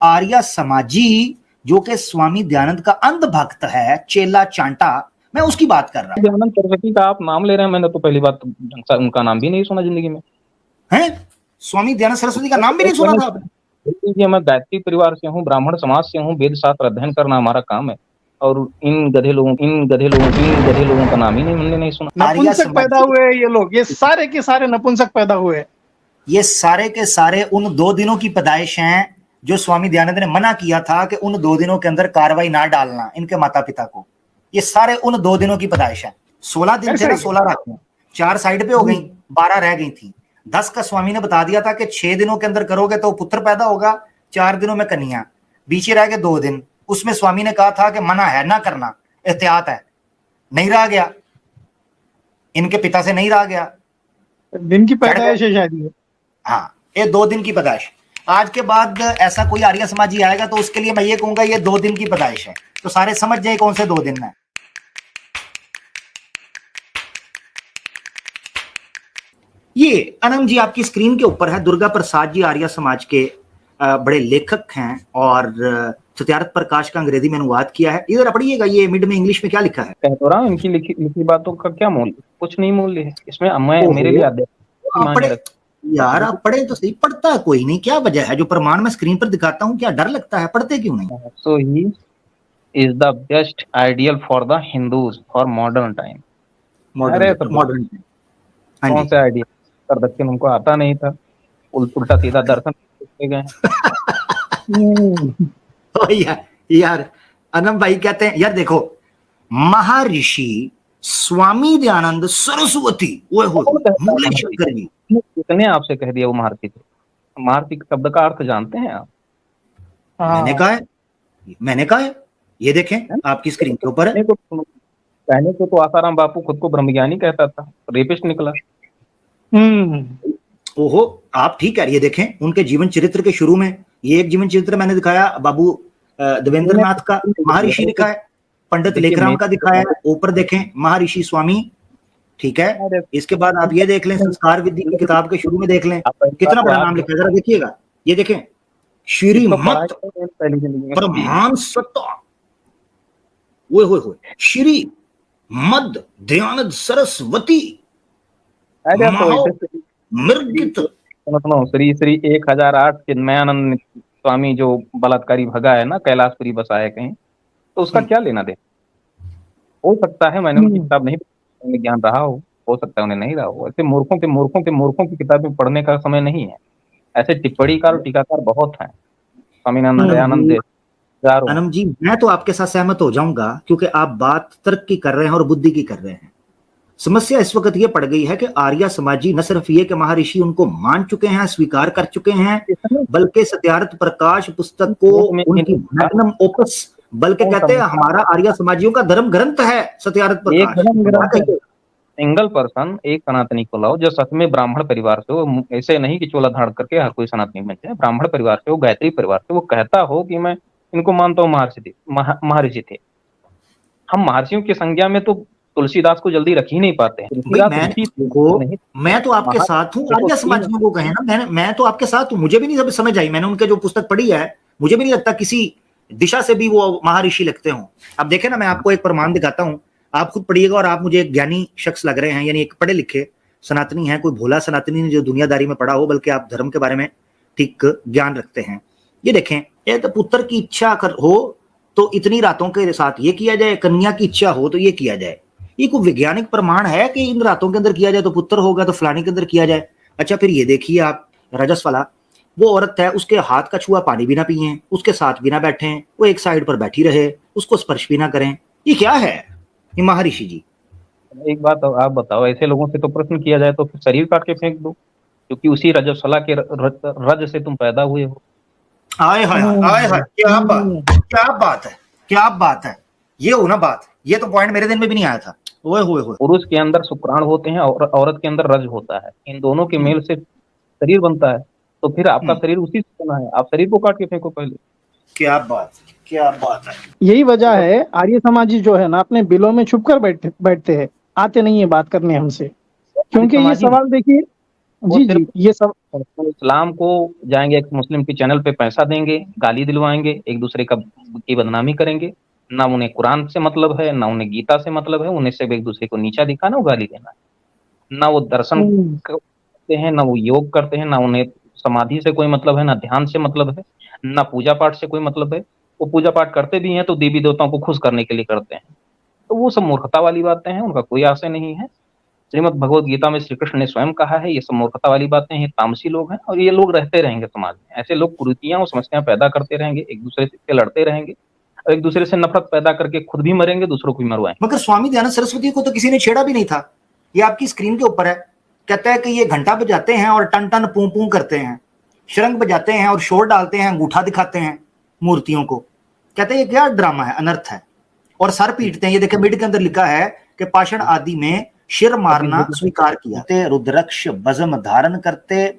आर्य समाजी जो कि स्वामी दयानंद का अंध भक्त है, चेला चांटा, मैं उसकी बात कर रहा हूं। दयानंद सरस्वती का आप नाम ले रहे हैं, मैंने तो पहली बात उनका नाम भी नहीं सुना जिंदगी में। है स्वामी दयानंद सरस्वती का नाम भी नहीं सुना था आपने? मैं गायत्री परिवार से हूँ, ब्राह्मण समाज से हूँ, वेद शास्त्र अध्ययन करना हमारा काम है, और इन गधे लोगों का नाम ही हमने नहीं सुना। नपुंसक पैदा हुए ये लोग, ये सारे के सारे नपुंसक पैदा हुए। ये सारे के सारे उन 2 दिनों की पैदाइश हैं जो स्वामी दयानंद ने मना किया था कि उन 2 दिनों के अंदर कार्रवाई ना डालना इनके माता पिता को। ये सारे उन 2 दिनों की पैदाइश है। 16 दिन थे ना, 16 रात 4 साइड पे हो गई, 12 रह गई थी। 10 का स्वामी ने बता दिया था कि 6 दिनों के अंदर करोगे तो पुत्र पैदा होगा, 4 दिनों में कन्या, बीच रह गए 2 दिन। उसमें स्वामी ने कहा था कि मना है ना करना, एहतियात है। नहीं रहा गया, इनके पिता से नहीं रहा गया। दिन की पैदाइश है शायद ये। हाँ, ये 2 दिन की पैदाइश। आज के बाद ऐसा कोई आर्य समाजी आएगा तो उसके लिए मैं ये कहूंगा ये 2 दिन की पैदाइश है, तो सारे समझ जाए कौन से 2 दिन है। ये अनंत जी आपकी स्क्रीन के ऊपर है, दुर्गा प्रसाद जी आर्य समाज के बड़े लेखक हैं और सत्यार्थ प्रकाश का अंग्रेजी में अनुवाद किया है। इधर पढ़िएगा, ये मिड में इंग्लिश में क्या लिखा है। कह तो रहा हूं, इनकी लिखी बातों का क्या मूल्य, कुछ नहीं मूल्य है इसमें। मेरे लिए यार आप पढ़े तो सही, पढ़ता कोई नहीं, क्या वजह है? जो प्रमाण मैं स्क्रीन पर दिखाता हूँ क्या डर लगता है? पढ़ते क्यों नहीं? So he is the best ideal for the Hindus for modern time. Modern कौन सा आइडिया? कर दक्षिण उनको आता नहीं था, उल्टा सीधा दर्शन गए। यार अनम भाई कहते हैं, यार देखो, महर्षि स्वामी दयानंद सरस्वती, वो मूलेश्वर जी, कितने आपसे कह दिया वो महर्षि थे? महर्षि शब्द का अर्थ जानते हैं आप? मैंने कहा है, ये देखें आपकी स्क्रीन के ऊपर है। कहने को तो आसाराम बापू खुद को ब्रह्मज्ञानी कहता था, रेपिस्ट निकला। ओहो, आप ठीक है। ये देखें उनके जीवन चरित्र के शुरू में, ये एक जीवन चरित्र मैंने दिखाया बाबू देवेंद्र नाथ का, महर्षि लिखा है। पंडित लेखराम का दिखाया, ऊपर देखें महर्षि स्वामी, ठीक है। इसके बाद आप ये देख लें, संस्कार विधि की किताब के शुरू में देख लें, कितना बड़ा नाम लिखा है, जरा देखिएगा। ये देखें, श्रीमत प्रधान सत्ता, वो श्री मद दयानंद सरस्वती मृगित। श्री श्री 1008 चिन्मयानंद स्वामी जो बलात्कारी भगा है ना, कैलाशपुरी बसाया कहीं, तो उसका क्या लेना दे? हो सकता है मैंने उनकी किताब नहीं ज्ञान रहा हो सकता है उन्हें नहीं रहा हो। ऐसे मूर्खों की किताबें पढ़ने का समय नहीं है। ऐसे टिप्पणीकार और टीकाकार बहुत हैं। स्वामीनारायण दयानंद अनम जी, मैं तो आपके साथ सहमत हो जाऊंगा क्योंकि आप बात तर्क की कर रहे हैं और बुद्धि की कर रहे हैं। समस्या इस वक्त ये पड़ गई है कि आर्य समाजी न सिर्फ ये कि महर्षि उनको मान चुके हैं, स्वीकार कर चुके हैं, बल्कि सत्यार्थ प्रकाश पुस्तक को उनकी मैग्नम ओपस, बल्कि कहते हैं हमारा आर्य समाजियों का धर्म ग्रंथ है सत्यार्थ प्रकाश। सिंगल पर्सन, एक सनातनी को लाओ जो सच में ब्राह्मण परिवार से हो, ऐसे नहीं कि चोला धाड़ करके हर कोई सनातनी बन जाए, ब्राह्मण परिवार से हो, गायत्री परिवार से, वो कहता हो कि मैं इनको मानता हूँ महर्षि थे। हम महर्षियों की संज्ञा में तो तुलसीदास को जल्दी रख ही नहीं पाते हैं। मैं तो आपके साथ हूँ, आर्य समाजियों को कहे ना, मैं तो आपके साथ हूँ। मुझे भी नहीं समझ आई, मैंने उनके जो पुस्तक पढ़ी है, मुझे भी नहीं लगता किसी दिशा से भी वो महर्षि लगते हों। अब देखे ना, मैं आपको एक प्रमाण दिखाता हूँ, आप खुद पढ़िएगा और आप मुझे एक ज्ञानी शख्स लग रहे हैं, यानी एक पढ़े लिखे सनातनी है, कोई भोला सनातनी नहीं जो दुनियादारी में पढ़ा हो, बल्कि आप धर्म के बारे में ठीक ज्ञान रखते हैं। ये देखें, ये तो पुत्र की इच्छा हो तो इतनी रातों के साथ ये किया जाए, कन्या की इच्छा हो तो ये किया जाए। ये कोई वैज्ञानिक प्रमाण है कि इन रातों के अंदर किया जाए तो पुत्र होगा, तो फलाने के अंदर किया जाए। अच्छा, फिर ये देखिए आप, रजस वाला, वो औरत है, उसके हाथ का छुआ पानी भी ना पिए, उसके साथ भी ना बैठे, वो एक साइड पर बैठी रहे, उसको स्पर्श भी ना करें। ये क्या है ये महर्षि जी? एक बात आप बताओ, ऐसे लोगों से तो प्रश्न किया जाए तो फिर शरीर काट के फेंक दो, क्योंकि उसी रजस्वला के रज से तुम पैदा हुए हो। आए हाय आए हाय, क्या बात है, ये हो ना बात, ये तो पॉइंट मेरे दिन में भी नहीं आया था। ओए पुरुष के अंदर शुक्राणु होते हैं और औरत के अंदर रज होता है, इन दोनों के मेल से शरीर बनता है, तो फिर आपका शरीर उसी से बना है, आप शरीर को काट के फेंको पहले। क्या बात है। यही वजह है आर्य समाजी जो है ना, अपने बिलों में छुपकर बैठते हैं, आते नहीं है बात करने हमसे। क्योंकि ये सवाल देखिए, वो जी सिर्फ ये सब तो इस्लाम को जाएंगे, एक मुस्लिम के चैनल पे पैसा देंगे, गाली दिलवाएंगे, एक दूसरे का की बदनामी करेंगे। ना उन्हें कुरान से मतलब है, ना उन्हें गीता से मतलब है, उन्हें सिर्फ एक दूसरे को नीचा दिखाना और गाली देना है। ना वो दर्शन करते हैं, ना वो योग करते हैं, ना उन्हें समाधि से कोई मतलब है, ना ध्यान से मतलब है, ना पूजा पाठ से कोई मतलब है। वो पूजा पाठ करते भी हैं तो देवी देवताओं को खुश करने के लिए करते हैं। तो वो सब मूर्खता वाली बातें हैं, उनका कोई आशय नहीं है। श्रीमद् भगवत गीता में श्री कृष्ण ने स्वयं कहा है, ये सब मूर्खता वाली बातें हैं, तामसी लोग हैं और ये लोग रहते रहेंगे समाज में। ऐसे लोग कुरीतियां और समस्याएं पैदा करते रहेंगे, एक दूसरे से लड़ते रहेंगे और एक दूसरे से नफरत पैदा करके खुद भी मरेंगे, दूसरों को भी मरवाएंगे। मगर स्वामी दयानंद सरस्वती को तो किसी ने छेड़ा भी नहीं था। ये आपकी स्क्रीन के ऊपर है। कहता है कि ये घंटा बजाते हैं और टन टन पू पू करते हैं, शरंग बजाते हैं और शोर डालते हैं, अंगूठा दिखाते हैं मूर्तियों को। कहते हैं ये क्या ड्रामा है, अनर्थ है, और सर पीटते हैं। ये देखिए मिड के अंदर लिखा है कि पाषाण आदि में शिर मारना स्वीकार किया। ते रुद्रक्ष बजम धारण करते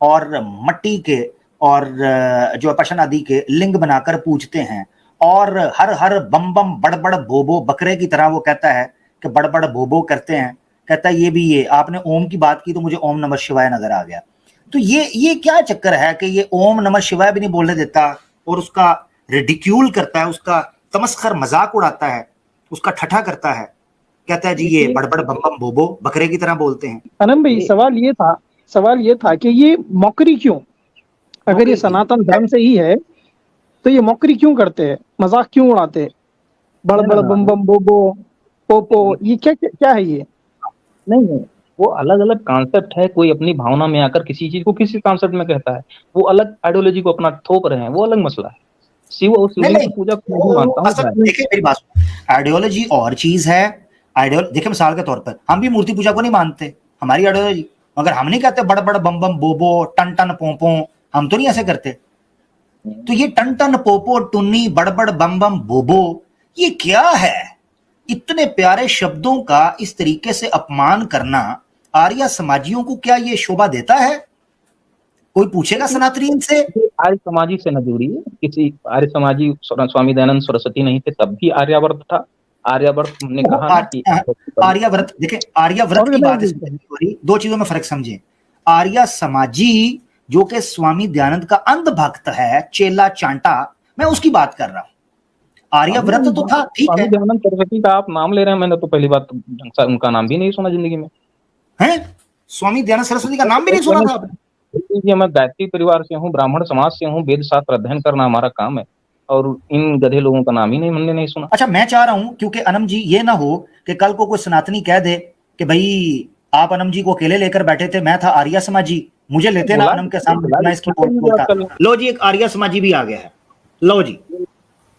और मट्टी के और जो पाषाण आदि के लिंग बनाकर पूजते हैं, और हर हर बम बम बड़बड़ बोबो बकरे की तरह वो कहता है कि बड़बड़ बोबो करते हैं। कहता है ये भी, ये आपने ओम की बात की तो मुझे ओम नमः शिवाय नजर आ गया। तो ये क्या चक्कर है कि ये ओम नमः शिवाय भी नहीं बोलने देता और उसका रिडिक्यूल करता है, उसका तमस्खर मजाक उड़ाता है, उसका ठट्ठा करता है। कहता है जी ये बड़बड़ बम बम बोबो बकरे की तरह बोलते हैं। अनंत भाई, सवाल ये था कि ये मौकरी क्यों, अगर ये सनातन धर्म से ही है तो ये मौकरी क्यों करते हैं, मजाक क्यों उड़ाते हैं? बड़ बड़ बम बम बोबो पोपो, ये क्या क्या है ये? नहीं, वो अलग अलग कॉन्सेप्ट है। कोई अपनी भावना में आकर किसी चीज को किसी कॉन्सेप्ट में कहता है, वो अलग आइडियोलॉजी को अपना थोप रहे हैं, वो अलग मसला है। शिव और शिवलिंग की पूजा को नहीं मानता हूँ। देखिए मेरी बात, आइडियोलॉजी और चीज है। देखिए मिसाल के तौर पर हम भी मूर्ति पूजा को नहीं मानते, हमारी आइडियोलॉजी, मगर हम नहीं कहते बड़ बड़ बम बम बोबो टन टन पोपो, हम तो नहीं ऐसे करते। तो ये टन टन पोपो टुन्नी बड़बड़ बम बम बोबो ये क्या है? इतने प्यारे शब्दों का इस तरीके से अपमान करना आर्य समाजियों को क्या ये शोभा देता है? कोई पूछेगा सनातनी से? आर्य समाजी से न जुड़िए, किसी आर्य समाजी स्वामी दयानंद सरस्वती नहीं थे, तब भी आर्यावर्त था। आर्यावर्त हमने कहा ना कि आर्यावर्त, देखिए आर्यावर्त की बात इसमें हो रही, दो चीजों में फर्क समझे। आर्य समाजी जो कि स्वामी दयानंद का अंध भक्त है, चेला चांटा, मैं उसकी बात कर रहा हूं। आर्यव्रत तो था, ठीक है। दयानंद सरस्वती का आप नाम ले रहे हैं, मैंने तो पहली बात उनका नाम भी नहीं सुना जिंदगी में। हैं? स्वामी दयानंद सरस्वती का नाम भी नहीं सुना था आपने? मैं गायत्री परिवार से हूँ, ब्राह्मण समाज से हूँ, वेद शास्त्र अध्ययन करना हमारा काम है, और इन गधे लोगों का नाम ही नहीं हमने नहीं सुना। अच्छा, मैं चाह रहा हूं क्योंकि अनम जी ये ना हो कि कल को कोई सनातनी कह दे कि भाई आप अनम जी को अकेले लेकर बैठे थे, मैं था आर्य समाजी, मुझे लेते ना अनम के सामने, मैं इसकी बोलता। लो जी, एक आर्य समाजी भी आ गया है। लो जी,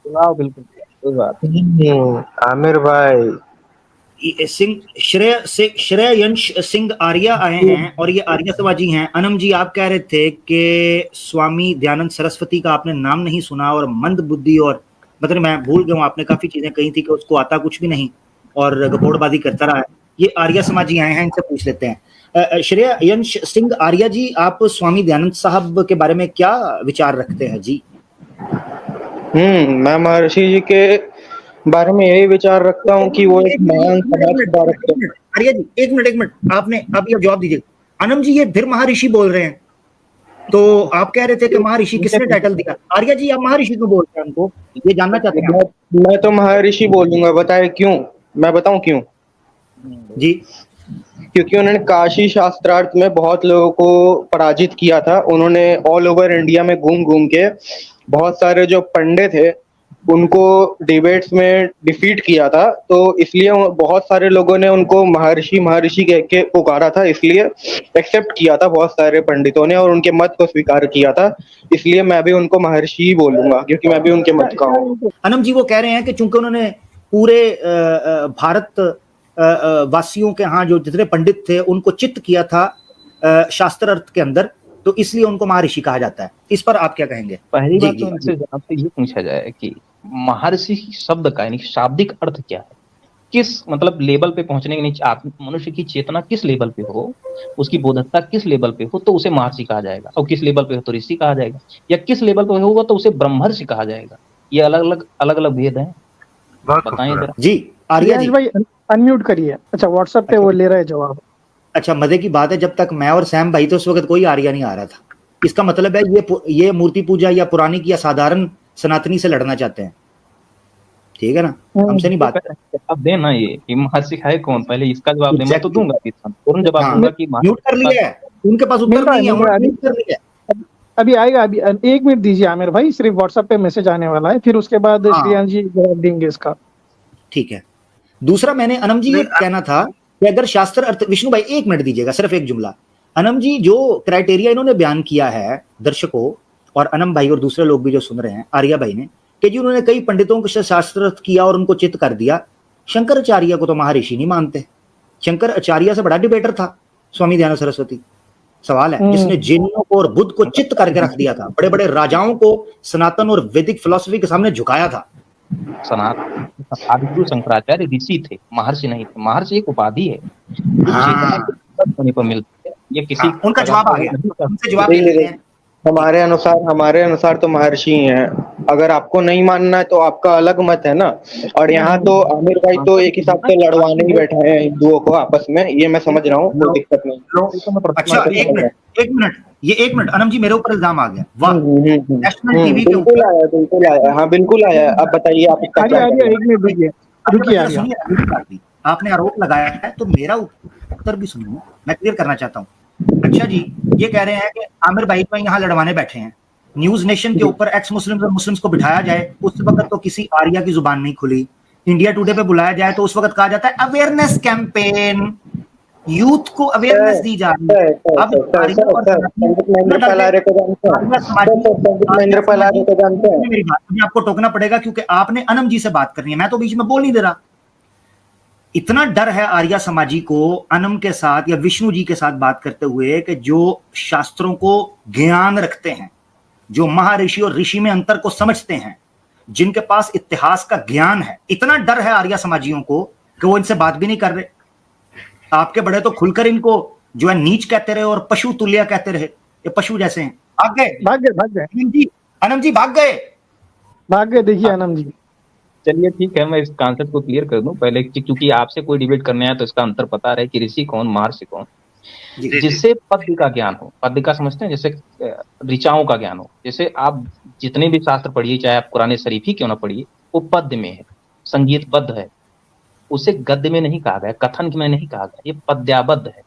बिल्कुल कोई बात। आमिर भाई, श्रेयंश सिंह आर्य आए हैं और ये आर्य समाजी हैं। अनम जी, आप कह रहे थे कि स्वामी दयानंद सरस्वती का आपने नाम नहीं सुना और मंद बुद्धि, और मतलब मैं भूल गया हूँ, आपने काफी चीजें कही थी कि उसको आता कुछ भी नहीं और गपोड़बाजी करता रहा है। ये आर्य समाजी आए हैं, इनसे पूछ लेते हैं। श्रेयंश सिंह आर्य जी, आप स्वामी दयानंद साहब के बारे में क्या विचार रखते हैं जी? मैं महर्षि जी के बारे में यही विचार रखता हूँ कि वो एक महान समाज सुधारक थे। आर्य जी एक मिनट, आपने अब ये जवाब दीजिए। अनम जी ये फिर महर्षि बोल रहे हैं, तो आप कह रहे थे कि महर्षि किसने टाइटल दिया? आर्य जी आप महर्षि क्यों बोल रहे हैं? हमको ये जानना चाहते हैं। मैं तो महर्षि बोलूंगा, बताए क्यों? मैं बताऊं क्यों? जी, क्योंकि उन्होंने काशी शास्त्रार्थ में बहुत लोगों को पराजित किया था। उन्होंने ऑल ओवर इंडिया में घूम घूम के बहुत सारे जो पंडित थे उनको डिबेट्स में डिफीट किया था, तो इसलिए बहुत सारे लोगों ने उनको महर्षि कह के पुकारा था, इसलिए एक्सेप्ट किया था बहुत सारे पंडितों ने और उनके मत को स्वीकार किया था। इसलिए मैं भी उनको महर्षि ही बोलूंगा क्योंकि मैं भी उनके मत का हूँ। अनम जी वो कह रहे हैं कि चूंकि उन्होंने पूरे भारत वासियों के यहाँ जो जितने पंडित थे उनको चित्त किया था शास्त्र अर्थ के अंदर, तो इसलिए उनको महर्षि कहा जाता है। इस पर आप क्या कहेंगे? पहली बात तो इनसे आपसे ये पूछा जाए कि महर्षि शब्द का यानी शाब्दिक अर्थ क्या है, किस मतलब लेवल पे पहुंचने के नीचे मनुष्य की चेतना किस लेवल पे हो, उसकी बोधकता किस लेवल पे हो तो उसे महर्षि कहा जाएगा, और किस लेवल पे हो तो ऋषि कहा जाएगा, या किस लेवल पे होगा तो उसे ब्रह्मर्षि कहा जाएगा। ये अलग अलग भेद हैं, बताएं जरा। जी आर्य जी भाई अनम्यूट करिए। अच्छा व्हाट्सएप पे वो ले रहे हैं जवाब। अच्छा, मजे की बात है, जब तक मैं और सैम भाई थे उस वक्त कोई आर्या नहीं आ रहा था। इसका मतलब है ये मूर्ति पूजा या पुरानी या साधारण सनातनी से लड़ना चाहते हैं, ठीक है ना, हमसे नहीं बात। अब दे ना ये महर्षि है कौन, पहले इसका जवाब दे। मैं तो दूंगा तुरंत जवाब दूंगा कि म्यूट कर लिया है, उनके पास उत्तर नहीं है, म्यूट कर लिया है। अभी आएगा, अभी 1 मिनट दीजिए आमिर भाई, सिर्फ व्हाट्सएप पे मैसेज आने वाला है, फिर उसके बाद श्रेयांश जी जवाब देंगे इसका। ठीक है। दूसरा मैंने अनम जी ये कहना था कि अगर शास्त्र अर्थ, विष्णु भाई 1 मिनट दीजिएगा, सिर्फ एक जुमला। अनम जी जो क्राइटेरिया इन्होंने बयान किया है दर्शकों और अनम भाई और दूसरे लोग भी जो सुन रहे हैं, आर्या भाई ने, कि जी उन्होंने कई पंडितों को शास्त्र अर्थ किया और उनको चित्त कर दिया। शंकराचार्य को तो महर्षि नहीं मानते। शंकराचार्य से बड़ा डिबेटर था स्वामी दयानंद सरस्वती। सवाल है, जिसने जिन्नों को और बुद्ध को चित्त करके रख दिया था, बड़े बड़े राजाओं को सनातन और वैदिक फिलॉसफी के सामने झुकाया था। आदिगुरु शंकराचार्य ऋषि थे, महर्षि नहीं थे। महर्षि एक उपाधि है होने पर मिलती है। ये किसी उनका जवाब आ गया, उनसे जवाब ले लेते हैं। हमारे अनुसार तो महर्षि ही हैं। अगर आपको नहीं मानना है तो आपका अलग मत है ना। और यहाँ तो आमिर भाई तो एक हिसाब से लड़वाने ही बैठे हैं हिंदुओं को आपस में, ये मैं समझ रहा हूँ, कोई दिक्कत नहीं। अच्छा, एक मिनट अनम जी, मेरे ऊपर इल्जाम आ गया। वाह, नेशनल टीवी पे बिल्कुल आया, हाँ बिल्कुल आया। अब बताइए आप इसका क्या। आपने आरोप लगाया है तो मेरा उत्तर भी सुनिए, मैं क्लियर करना चाहता हूँ। अच्छा जी, ये कह रहे हैं कि आमिर भाई तो यहाँ लड़वाने बैठे हैं। न्यूज नेशन के ऊपर एक्स मुस्लिम और मुस्लिम्स को बिठाया जाए, उस वक्त तो किसी आर्या की जुबान नहीं खुली। इंडिया टुडे पे बुलाया जाए तो उस वक्त कहा जाता है अवेयरनेस कैंपेन, यूथ को अवेयरनेस दी जा रही है। अब आपको टोकना पड़ेगा क्योंकि आपने अनम जी से बात करनी है, मैं तो बीच में बोल नहीं दे रहा। इतना डर है आर्या समाजी को अनम के साथ या विष्णु जी के साथ बात करते हुए कि जो शास्त्रों को ज्ञान रखते हैं, जो महर्षि और ऋषि में अंतर को समझते हैं, जिनके पास इतिहास का ज्ञान है, इतना डर है आर्या समाजियों को कि वो इनसे बात भी नहीं कर रहे। आपके बड़े तो खुलकर इनको जो है नीच कहते रहे और पशु तुल्य कहते रहे, ये पशु जैसे हैं। भाग गए अनम जी, भाग गए। देखिए अनम जी, चलिए ठीक है, मैं इस कॉन्सेप्ट को क्लियर कर दूं पहले, क्योंकि आपसे कोई डिबेट करने आया तो इसका अंतर पता रहे कि ऋषि कौन, महर्षि कौन। जिससे पद्य का ज्ञान हो, पद्य का समझते हैं, जैसे ऋचाओं का ज्ञान हो। जैसे आप जितने भी शास्त्र पढ़िए, चाहे आप कुरान शरीफ ही क्यों ना पढ़िए, वो पद्य में है, संगीतबद्ध है। उसे गद्य में नहीं कहा गया, कथन में नहीं कहा गया, ये पद्याबद्ध है।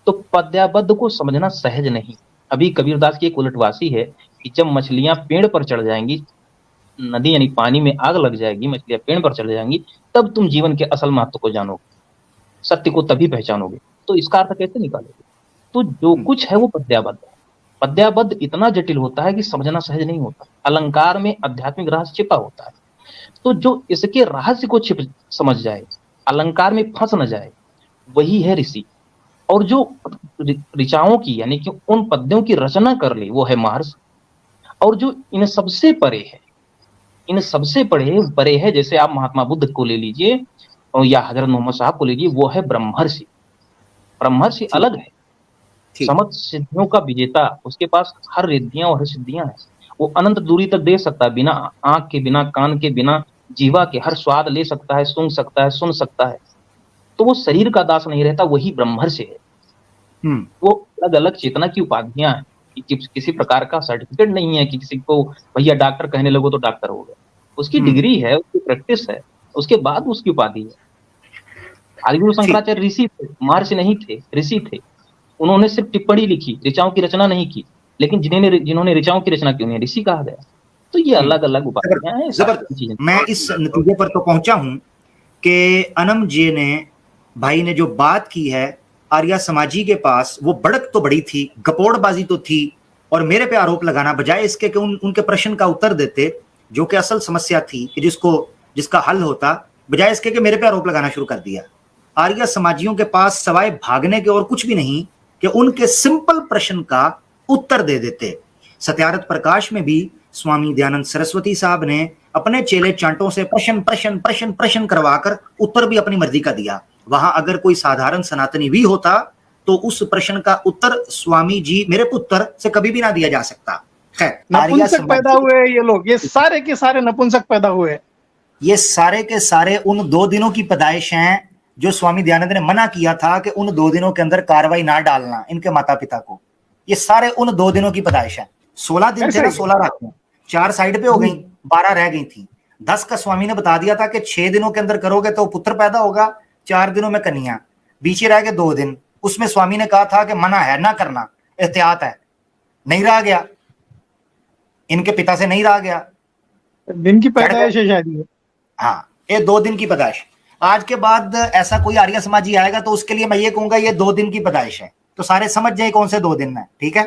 तो पद्याबद्ध को समझना सहज नहीं। अभी कबीरदास की एक उलटवासी है कि जब मछलियां पेड़ पर चढ़ जाएंगी, नदी यानी पानी में आग लग जाएगी, मछलियां पेड़ पर चढ़ जाएंगी, तब तुम जीवन के असल महत्व को जानोगे, सत्य को तभी पहचानोगे। तो इसका अर्थ कैसे निकालोगे? तो जो कुछ है वो पद्याबद्ध है। पद्याबद्ध इतना जटिल होता है कि समझना सहज नहीं होता। अलंकार में आध्यात्मिक रहस्य छिपा होता है। तो जो इसके रहस्य को समझ जाए, अलंकार में फंस न जाए, वही है ऋषि। और जो ऋचाओं की यानी कि उन पद्यों की रचना कर ले, वो है महर्षि। और जो इन सबसे परे है, इन सबसे परे है, जैसे आप महात्मा बुद्ध को ले लीजिए या हजरत मोहम्मद साहब को लीजिए, वो है ब्रह्मर्षि। ब्रह्मर्षि अलग है, समस्त सिद्धियों का विजेता, उसके पास हर रिद्धियां और हर सिद्धियां हैं। वो अनंत दूरी तक देख सकता है, बिना आंख के, बिना कान के, बिना जीवा के हर स्वाद ले सकता है, सूंघ सकता है, सुन सकता है। तो वो शरीर का दास नहीं रहता, वही ब्रह्मर्षि है। वो अलग अलग चेतना की उपाधियां हैं, किसी प्रकार का सर्टिफिकेट नहीं है कि किसी को भैया डॉक्टर कहने लगो तो डॉक्टर हो गया। उसकी डिग्री है, उसकी प्रैक्टिस है, उसके बाद उसकी उपाधि है। आदिगुरु शंकराचार्य ऋषि थे, महर्षि नहीं थे, ऋषि थे। उन्होंने सिर्फ टिप्पणी लिखी, ऋचाओं की रचना नहीं की। लेकिन जिन्होंने ऋचाओं की रचना की उन्हें ऋषि कहा गया। तो ये अलग अलग उपाधियां हैं। मैं इस नतीजे पर तो पहुंचा हूं कि अनम जी ने, भाई ने जो बात की है, आर्या समाजी के पास वो बढ़त तो बड़ी थी, गपोड़बाजी तो थी, और मेरे पे आरोप लगाना बजाय इसके कि उनके प्रश्न का उत्तर देते, जो कि असल समस्या थी कि जिसका हल होता, बजाय इसके कि मेरे पे आरोप लगाना शुरू कर दिया। आर्या समाजियों के पास सवाए भागने के और कुछ भी नहीं कि उनके सिंपल प्रश्न का उत्तर दे देते। सत्यार्थ प्रकाश में भी स्वामी दयानंद सरस्वती साहब ने अपने चेले चांटों से प्रश्न करवाकर उत्तर भी अपनी मर्जी का दिया। वहां अगर कोई साधारण सनातनी भी होता तो उस प्रश्न का उत्तर स्वामी जी मेरे पुत्र से कभी भी ना दिया जा सकता। खैर, नपुंसक पैदा हुए ये लोग, ये सारे के सारे नपुंसक पैदा हुए। ये सारे के सारे उन 2 दिनों की पैदाइश हैं जो स्वामी दयानंद ने मना किया था कि उन 2 दिनों के अंदर कार्रवाई ना डालना इनके माता पिता को, ये सारे उन 2 दिनों की पैदाइश है। 16 दिन थे ना, 16 रातें, 4 साइड पे हो गई, 12 रह गई थी। 10 का स्वामी ने बता दिया था कि 6 दिनों के अंदर करोगे तो पुत्र पैदा होगा, 4 दिनों में कन्या, बीच रह गए 2 दिन। उसमें स्वामी ने कहा था कि मना है, ना करना, एहतियात है, नहीं रहा गया, इनके पिता से नहीं रहा गया। दिन की पैदाइश है शायद ये। हाँ, ये 2 दिन की पैदाइश। आज के बाद ऐसा कोई आर्य समाजी आएगा तो उसके लिए मैं ये कहूंगा ये 2 दिन की पैदाइश है, तो सारे समझ जाए कौन से 2 दिन है, ठीक है।